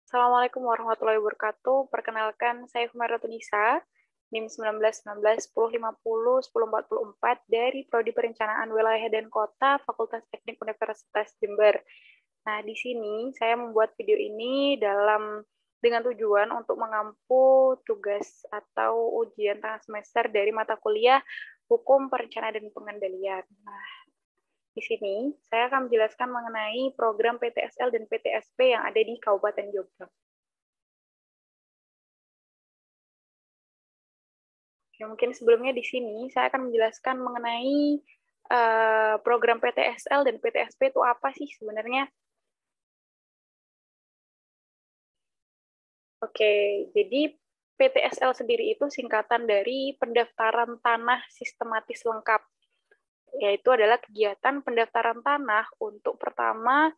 Assalamualaikum warahmatullahi wabarakatuh. Perkenalkan, saya Humaira Tunisa, NIM 1919-1050-1044 dari Prodi Perencanaan Wilayah dan Kota, Fakultas Teknik Universitas Jember. Nah, di sini saya membuat video ini dengan tujuan untuk mengampu tugas atau ujian tengah semester dari mata kuliah Hukum Perencanaan dan Pengendalian. Nah, di sini saya akan menjelaskan mengenai program PTSL dan PTSP yang ada di Kabupaten Jombang. Ya, mungkin sebelumnya di sini saya akan menjelaskan mengenai program PTSL dan PTSP itu apa sih sebenarnya. Oke, jadi PTSL sendiri itu singkatan dari pendaftaran tanah sistematis lengkap, yaitu adalah kegiatan pendaftaran tanah untuk pertama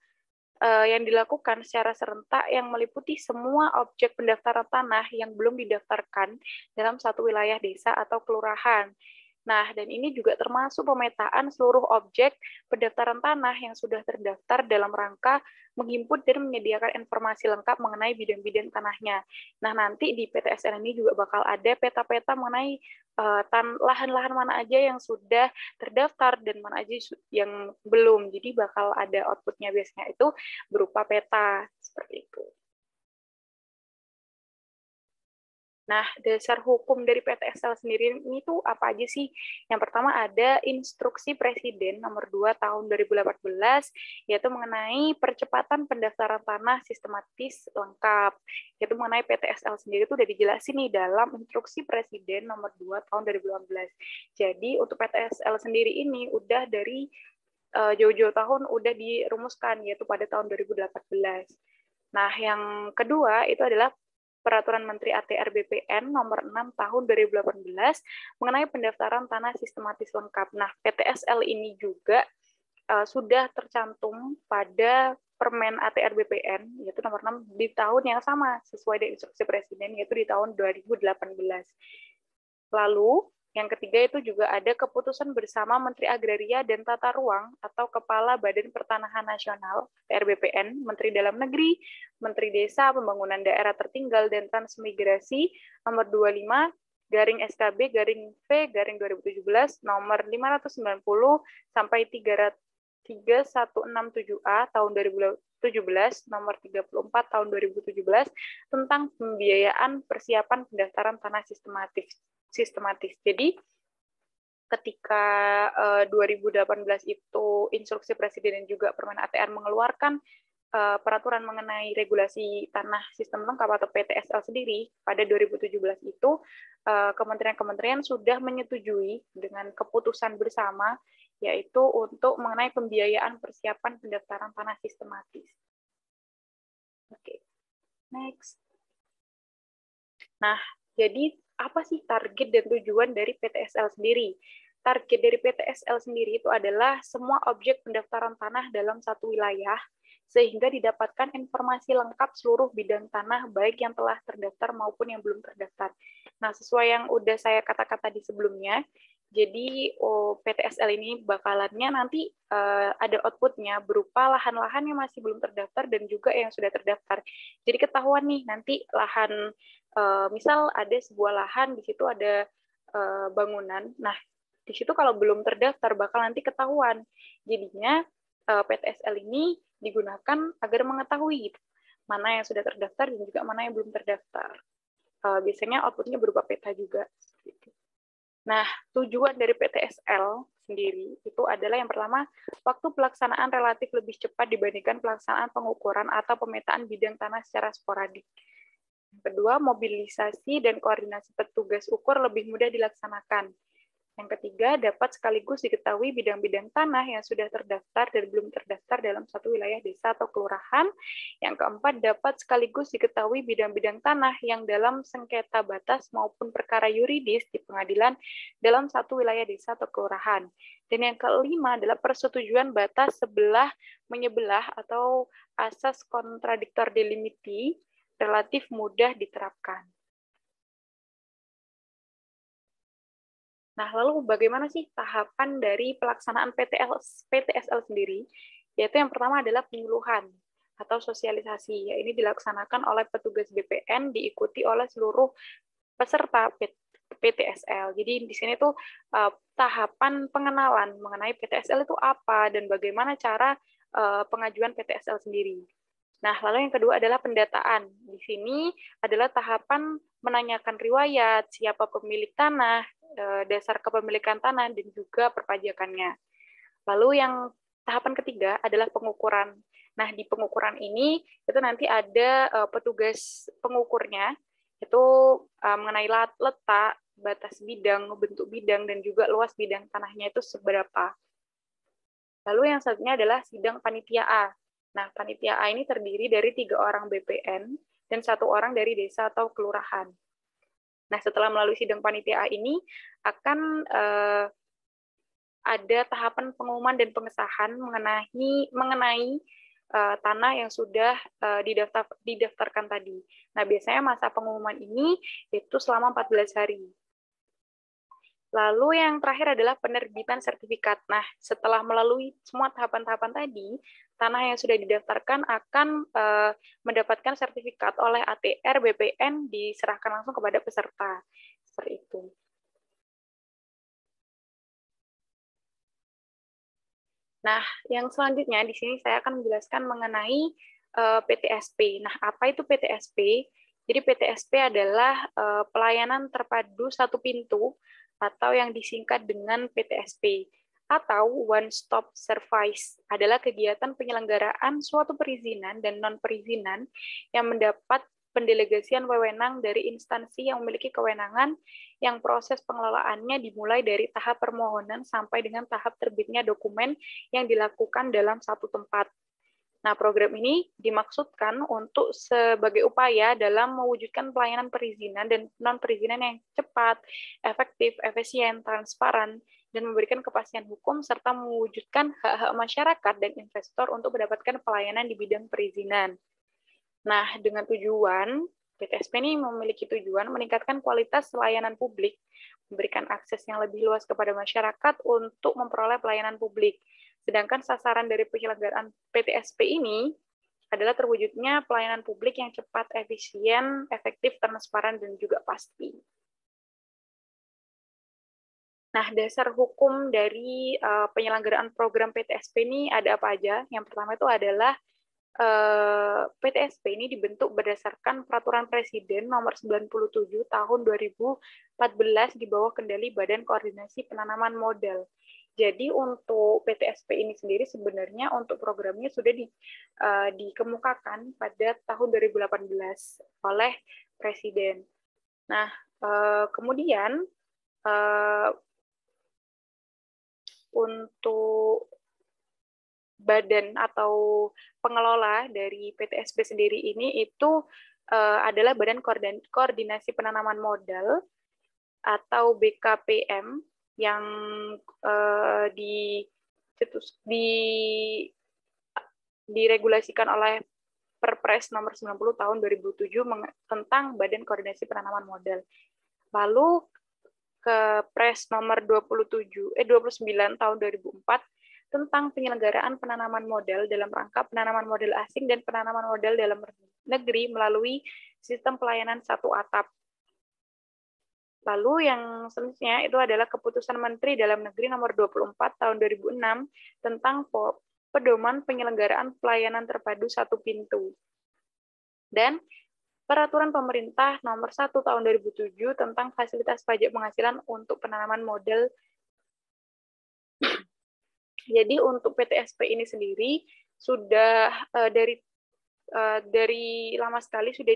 yang dilakukan secara serentak yang meliputi semua objek pendaftaran tanah yang belum didaftarkan dalam satu wilayah desa atau kelurahan. Nah, dan ini juga termasuk pemetaan seluruh objek pendaftaran tanah yang sudah terdaftar dalam rangka menghimpun dan menyediakan informasi lengkap mengenai bidang-bidang tanahnya. Nah, nanti di PTSL ini juga bakal ada peta-peta mengenai lahan-lahan mana aja yang sudah terdaftar dan mana aja yang belum. Jadi bakal ada outputnya biasanya itu berupa peta, seperti itu. Nah, dasar hukum dari PTSL sendiri ini tuh apa aja sih? Yang pertama ada Instruksi Presiden nomor 2 tahun 2018, yaitu mengenai percepatan pendaftaran tanah sistematis lengkap. Yaitu mengenai PTSL sendiri tuh udah dijelasin nih dalam Instruksi Presiden nomor 2 tahun 2018. Jadi untuk PTSL sendiri ini udah dari jauh-jauh tahun udah dirumuskan, yaitu pada tahun 2018. Nah, yang kedua itu adalah Peraturan Menteri ATR BPN nomor 6 tahun 2018 mengenai pendaftaran tanah sistematis lengkap. Nah, PTSL ini juga sudah tercantum pada Permen ATR BPN, yaitu nomor 6 di tahun yang sama, sesuai dengan instruksi Presiden, yaitu di tahun 2018. Lalu, yang ketiga itu juga ada keputusan bersama Menteri Agraria dan Tata Ruang atau Kepala Badan Pertanahan Nasional, PRBPN, Menteri Dalam Negeri, Menteri Desa, Pembangunan Daerah Tertinggal, dan Transmigrasi, nomor 25, garing SKB, garing V, garing 2017, nomor 590, sampai 3167A tahun 2017, nomor 34 tahun 2017, tentang pembiayaan persiapan pendaftaran tanah sistematis. Jadi ketika 2018 itu instruksi Presiden dan juga Permen ATR mengeluarkan peraturan mengenai regulasi tanah sistem lengkap atau PTSL sendiri pada 2017 itu kementerian-kementerian sudah menyetujui dengan keputusan bersama yaitu untuk mengenai pembiayaan persiapan pendaftaran tanah sistematis. Oke, next. Nah, jadi apa sih target dan tujuan dari PTSL sendiri? Target dari PTSL sendiri itu adalah semua objek pendaftaran tanah dalam satu wilayah, sehingga didapatkan informasi lengkap seluruh bidang tanah, baik yang telah terdaftar maupun yang belum terdaftar. Nah, sesuai yang udah saya kata-kata di sebelumnya, jadi PTSL ini bakalannya nanti ada outputnya berupa lahan-lahan yang masih belum terdaftar dan juga yang sudah terdaftar. Jadi ketahuan nih nanti lahan misal ada sebuah lahan di situ ada bangunan. Nah, di situ kalau belum terdaftar bakal nanti ketahuan. Jadinya PTSL ini digunakan agar mengetahui gitu, mana yang sudah terdaftar dan juga mana yang belum terdaftar. Biasanya outputnya berupa peta juga. Nah, tujuan dari PTSL sendiri itu adalah yang pertama, waktu pelaksanaan relatif lebih cepat dibandingkan pelaksanaan pengukuran atau pemetaan bidang tanah secara sporadik. Yang kedua, mobilisasi dan koordinasi petugas ukur lebih mudah dilaksanakan. Yang ketiga, dapat sekaligus diketahui bidang-bidang tanah yang sudah terdaftar dan belum terdaftar dalam satu wilayah desa atau kelurahan. Yang keempat, dapat sekaligus diketahui bidang-bidang tanah yang dalam sengketa batas maupun perkara yuridis di pengadilan dalam satu wilayah desa atau kelurahan. Dan yang kelima adalah persetujuan batas sebelah menyebelah atau asas kontradiktor delimiti relatif mudah diterapkan. Nah, lalu bagaimana sih tahapan dari pelaksanaan PTSL sendiri? Yaitu yang pertama adalah penyuluhan. atau sosialisasi. Ya, ini dilaksanakan oleh petugas BPN, diikuti oleh seluruh peserta PTSL. Jadi di sini tuh tahapan pengenalan mengenai PTSL itu apa dan bagaimana cara pengajuan PTSL sendiri. Nah, lalu yang kedua adalah pendataan. Di sini adalah tahapan menanyakan riwayat, siapa pemilik tanah, dasar kepemilikan tanah, dan juga perpajakannya. Lalu yang tahapan ketiga adalah pengukuran. Nah, di pengukuran ini itu nanti ada petugas pengukurnya, itu mengenai letak, batas bidang, bentuk bidang, dan juga luas bidang tanahnya itu seberapa. Lalu yang selanjutnya adalah sidang panitia A. Nah, panitia A ini terdiri dari 3 orang BPN dan 1 orang dari desa atau kelurahan. Nah, setelah melalui sidang panitia A ini akan ada tahapan pengumuman dan pengesahan mengenai tanah yang sudah didaftarkan tadi. Nah, biasanya masa pengumuman ini itu selama 14 hari. Lalu yang terakhir adalah penerbitan sertifikat. Nah, setelah melalui semua tahapan-tahapan tadi, tanah yang sudah didaftarkan akan mendapatkan sertifikat oleh ATR BPN diserahkan langsung kepada peserta. Seperti itu. Nah, yang selanjutnya di sini saya akan menjelaskan mengenai PTSP. Nah, apa itu PTSP? Jadi PTSP adalah pelayanan terpadu satu pintu atau yang disingkat dengan PTSP atau One Stop Service adalah kegiatan penyelenggaraan suatu perizinan dan non-perizinan yang mendapat pendelegasian wewenang dari instansi yang memiliki kewenangan yang proses pengelolaannya dimulai dari tahap permohonan sampai dengan tahap terbitnya dokumen yang dilakukan dalam satu tempat. Nah, program ini dimaksudkan untuk sebagai upaya dalam mewujudkan pelayanan perizinan dan non-perizinan yang cepat, efektif, efisien, transparan, dan memberikan kepastian hukum, serta mewujudkan hak-hak masyarakat dan investor untuk mendapatkan pelayanan di bidang perizinan. Nah, dengan tujuan, PTSP ini memiliki tujuan meningkatkan kualitas layanan publik, memberikan akses yang lebih luas kepada masyarakat untuk memperoleh pelayanan publik. Sedangkan sasaran dari penyelenggaraan PTSP ini adalah terwujudnya pelayanan publik yang cepat, efisien, efektif, transparan, dan juga pasti. Nah, dasar hukum dari penyelenggaraan program PTSP ini ada apa aja? Yang pertama itu adalah PTSP ini dibentuk berdasarkan Peraturan Presiden Nomor 97 Tahun 2014 di bawah kendali Badan Koordinasi Penanaman Modal. Jadi untuk PTSP ini sendiri sebenarnya untuk programnya sudah dikemukakan pada tahun 2018 oleh Presiden. Nah, kemudian untuk badan atau pengelola dari PTSP sendiri ini itu adalah Badan Koordinasi Penanaman Modal atau BKPM yang diregulasikan oleh Perpres nomor 90 tahun 2007 tentang Badan Koordinasi Penanaman Modal. Lalu ke Pres nomor 29 tahun 2004 tentang penyelenggaraan penanaman modal dalam rangka penanaman modal asing dan penanaman modal dalam negeri melalui sistem pelayanan satu atap. Lalu yang selanjutnya itu adalah Keputusan Menteri Dalam Negeri nomor 24 tahun 2006 tentang pedoman penyelenggaraan pelayanan terpadu satu pintu. Dan Peraturan Pemerintah nomor 1 tahun 2007 tentang fasilitas pajak penghasilan untuk penanaman modal. Jadi untuk PTSP ini sendiri sudah dari lama sekali sudah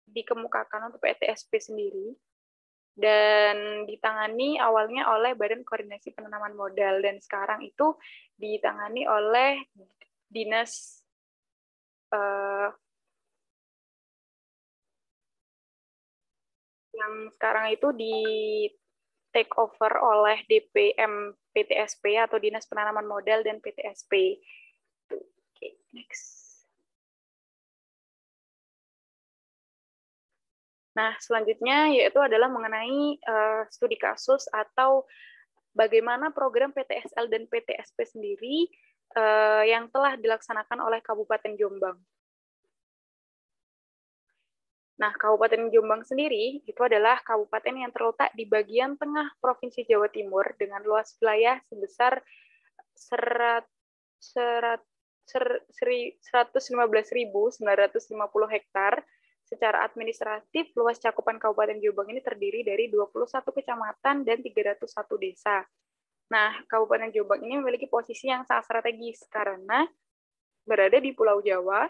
dikemukakan untuk PTSP sendiri dan ditangani awalnya oleh Badan Koordinasi Penanaman Modal dan sekarang itu ditangani oleh Dinas yang sekarang itu di take over oleh DPM PTSP atau Dinas Penanaman Modal dan PTSP. Oke, next. Nah, selanjutnya yaitu adalah mengenai studi kasus atau bagaimana program PTSL dan PTSP sendiri yang telah dilaksanakan oleh Kabupaten Jombang. Nah, Kabupaten Jombang sendiri itu adalah kabupaten yang terletak di bagian tengah Provinsi Jawa Timur dengan luas wilayah sebesar 115.950 hektar. Secara administratif, luas cakupan Kabupaten Jombang ini terdiri dari 21 kecamatan dan 301 desa. Nah, Kabupaten Jombang ini memiliki posisi yang sangat strategis karena berada di Pulau Jawa,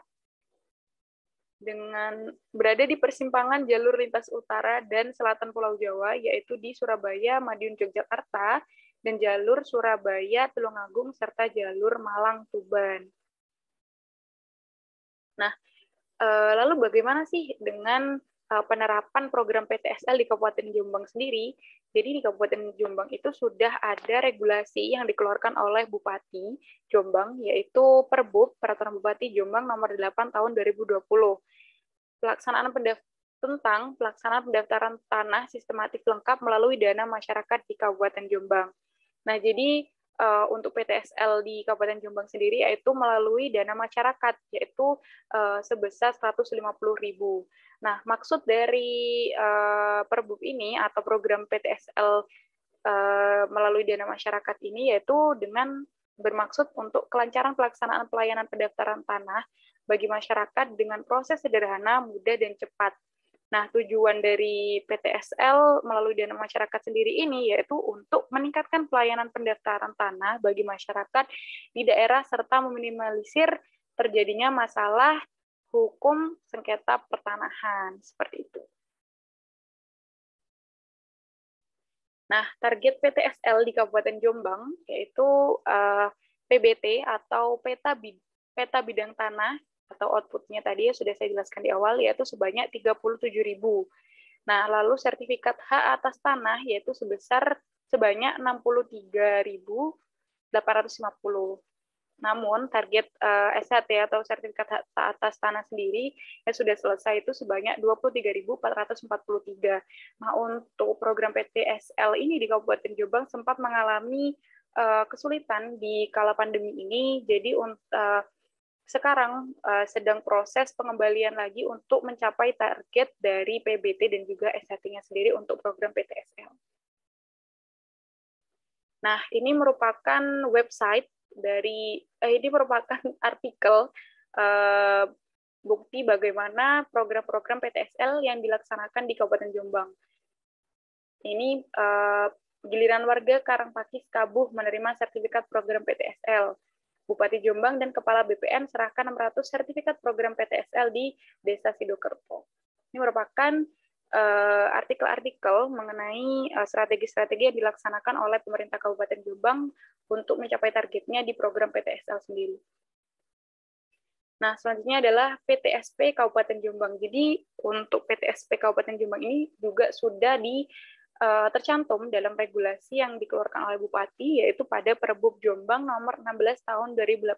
dengan berada di persimpangan jalur lintas utara dan selatan Pulau Jawa, yaitu di Surabaya, Madiun, Yogyakarta, dan jalur Surabaya, Tulungagung, serta jalur Malang, Tuban. Nah, lalu bagaimana sih dengan penerapan program PTSL di Kabupaten Jombang sendiri? Jadi di Kabupaten Jombang itu sudah ada regulasi yang dikeluarkan oleh Bupati Jombang, yaitu Perbub, Peraturan Bupati Jombang nomor 8 tahun 2020. Tentang pelaksanaan pendaftaran tanah sistematif lengkap melalui dana masyarakat di Kabupaten Jombang. Nah, jadi untuk PTSL di Kabupaten Jombang sendiri yaitu melalui dana masyarakat, yaitu sebesar 150.000. Nah, maksud dari Perbub ini atau program PTSL melalui dana masyarakat ini yaitu dengan bermaksud untuk kelancaran pelaksanaan pelayanan pendaftaran tanah bagi masyarakat dengan proses sederhana, mudah, dan cepat. Nah, tujuan dari PTSL melalui dana masyarakat sendiri ini yaitu untuk meningkatkan pelayanan pendaftaran tanah bagi masyarakat di daerah serta meminimalisir terjadinya masalah hukum sengketa pertanahan, seperti itu. Nah, target PTSL di Kabupaten Jombang yaitu PBT atau peta bidang tanah atau output-nya tadi sudah saya jelaskan di awal, yaitu sebanyak 37.000. Nah, lalu sertifikat hak atas tanah yaitu sebanyak 63.850. Namun, target SHT atau sertifikat hak atas tanah sendiri yang sudah selesai itu sebanyak 23.443. Nah, untuk program PTSL ini di Kabupaten Jombang sempat mengalami kesulitan di kala pandemi ini, jadi sekarang sedang proses pengembalian lagi untuk mencapai target dari PBT dan juga SHT-nya sendiri untuk program PTSL. Nah, ini merupakan website ini merupakan artikel bukti bagaimana program-program PTSL yang dilaksanakan di Kabupaten Jombang. Ini giliran warga Karangpakis Kabuh menerima sertifikat program PTSL. Bupati Jombang dan Kepala BPN serahkan 600 sertifikat program PTSL di Desa Sidokerto. Ini merupakan artikel-artikel mengenai strategi-strategi yang dilaksanakan oleh pemerintah Kabupaten Jombang untuk mencapai targetnya di program PTSL sendiri. Nah, selanjutnya adalah PTSP Kabupaten Jombang. Jadi, untuk PTSP Kabupaten Jombang ini juga sudah tercantum dalam regulasi yang dikeluarkan oleh Bupati, yaitu pada Perbub Jombang nomor 16 tahun 2018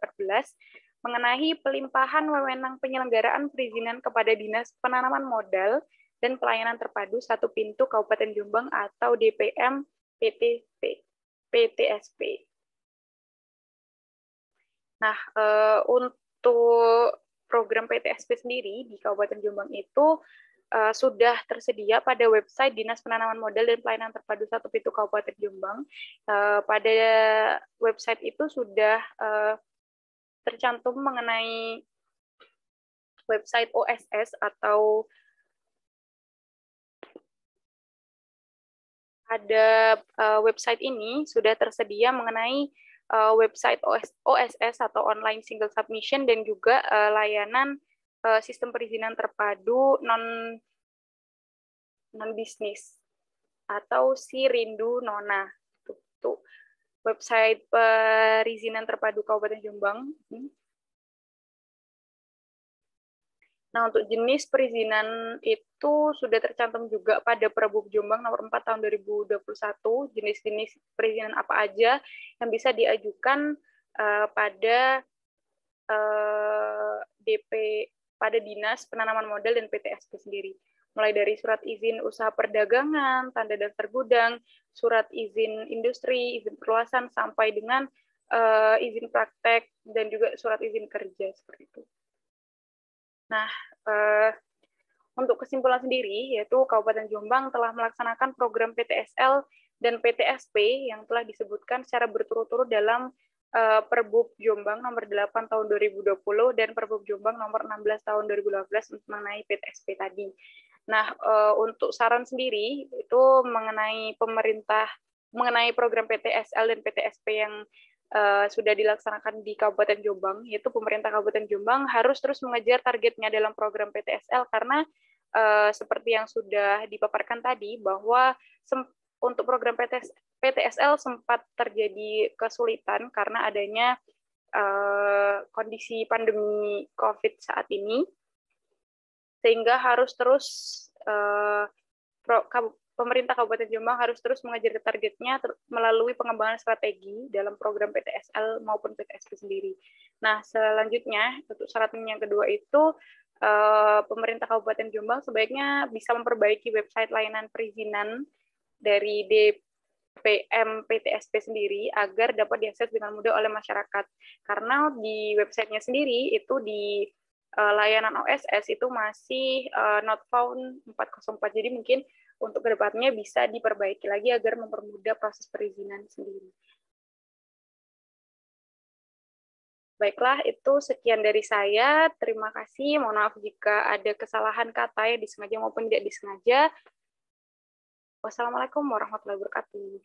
mengenai pelimpahan wewenang penyelenggaraan perizinan kepada Dinas Penanaman Modal dan Pelayanan Terpadu Satu Pintu Kabupaten Jombang atau DPM PTSP. Nah, untuk program PTSP sendiri di Kabupaten Jombang itu sudah tersedia pada website Dinas Penanaman Modal dan Pelayanan Terpadu Satu Pintu Kabupaten Jombang. Pada website itu sudah tercantum mengenai website OSS atau ada website ini sudah tersedia mengenai website OSS atau Online Single Submission dan juga layanan sistem perizinan terpadu non-bisnis atau SIRINDU Nona. Tuh, website perizinan terpadu Kabupaten Jombang. Nah, untuk jenis perizinan itu sudah tercantum juga pada Perbub Jombang nomor 4 tahun 2021, jenis-jenis perizinan apa aja yang bisa diajukan pada pada Dinas Penanaman Modal dan PTSP sendiri. Mulai dari surat izin usaha perdagangan, tanda daftar gudang, surat izin industri, izin perluasan, sampai dengan izin praktek, dan juga surat izin kerja seperti itu. Nah, untuk kesimpulan sendiri, yaitu Kabupaten Jombang telah melaksanakan program PTSL dan PTSP yang telah disebutkan secara berturut-turut dalam Perbup Jombang nomor 8 tahun 2020 dan Perbup Jombang nomor 16 tahun 2018 mengenai PTSP tadi. Nah, untuk saran sendiri itu mengenai program PTSL dan PTSP yang sudah dilaksanakan di Kabupaten Jombang, yaitu pemerintah Kabupaten Jombang harus terus mengejar targetnya dalam program PTSL karena seperti yang sudah dipaparkan tadi bahwa untuk program PTSL sempat terjadi kesulitan karena adanya kondisi pandemi COVID saat ini, sehingga harus terus pemerintah Kabupaten Jombang harus terus mengejar targetnya melalui pengembangan strategi dalam program PTSL maupun PTSP sendiri. Nah, selanjutnya untuk syaratnya yang kedua itu pemerintah Kabupaten Jombang sebaiknya bisa memperbaiki website layanan perizinan dari DPM PTSP sendiri agar dapat diakses dengan mudah oleh masyarakat. Karena di websitenya sendiri itu di layanan OSS itu masih not found 404. Jadi mungkin untuk kedepannya bisa diperbaiki lagi agar mempermudah proses perizinan sendiri. Baiklah, itu sekian dari saya. Terima kasih. Mohon maaf jika ada kesalahan kata yang disengaja maupun tidak disengaja. Wassalamualaikum warahmatullahi wabarakatuh.